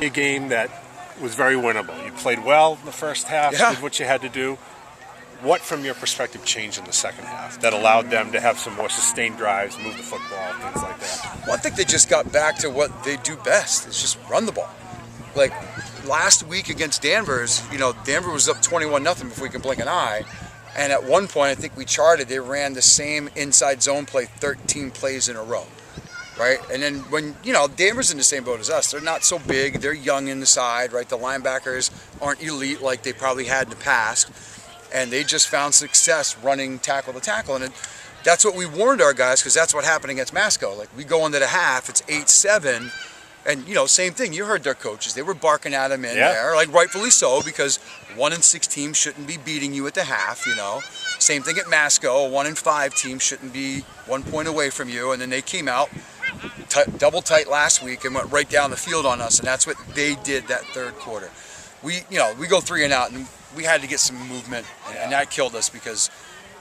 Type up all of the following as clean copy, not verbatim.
A game that was very winnable. You played well in the first half, did what you had to do. What, from your perspective, changed in the second half that allowed them to have some more sustained drives, move the football, things like that? Well, I think they just got back to what they do best, is just run the ball. Like last week against Danvers, Danvers was up 21-0 before we could blink an eye. And at one point, I think we charted, they ran the same inside zone play 13 plays in a row. Right? And then when, Danvers in the same boat as us. They're not so big. They're young in the side, right? The linebackers aren't elite like they probably had in the past. And they just found success running tackle to tackle. And that's what we warned our guys, because that's what happened against Masco. Like, we go into the half, it's 8-7. And, same thing. You heard their coaches. They were barking at them in there, like rightfully so, because 1-6 teams shouldn't be beating you at the half, Same thing at Masco. A 1-5 team shouldn't be 1 point away from you. And then they came out double tight last week and went right down the field on us. And that's what they did that third quarter. We go 3 and out, and we had to get some movement, and that killed us because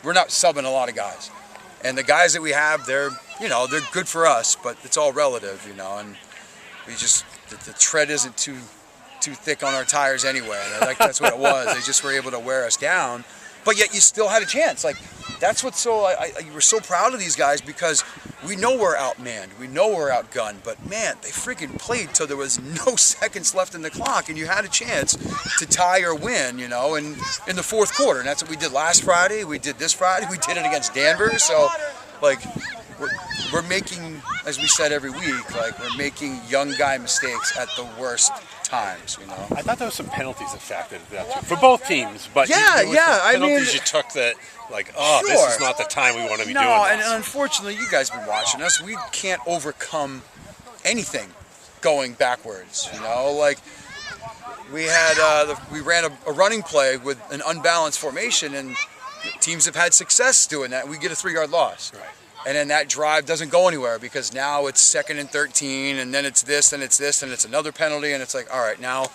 we're not subbing a lot of guys. And the guys that we have, they're good for us, but it's all relative, and we just, the tread isn't too thick on our tires anyway. That's what it was. They just were able to wear us down, but yet you still had a chance. Like, that's what's so, we're so proud of these guys, because we know we're outmanned, we know we're outgunned, but man, they freaking played till there was no seconds left in the clock, and you had a chance to tie or win, in the fourth quarter. And that's what we did last Friday, we did this Friday, we did it against Danvers. So, like, we're making, as we said every week, like, we're making young guy mistakes at the worst times, I thought there were some penalties that factored that too, for both teams, but penalties you took that, like, this is not the time we want to be doing this. And unfortunately, you guys have been watching us, we can't overcome anything going backwards, like, we had, we ran a running play with an unbalanced formation, and teams have had success doing that. We get a 3-yard loss. Right. And then that drive doesn't go anywhere, because now it's 2nd and 13, and then it's this, and it's this, and it's another penalty, and it's like, all right, now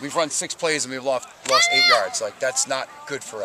we've run 6 plays and we've lost 8 yards. Like, that's not good for us.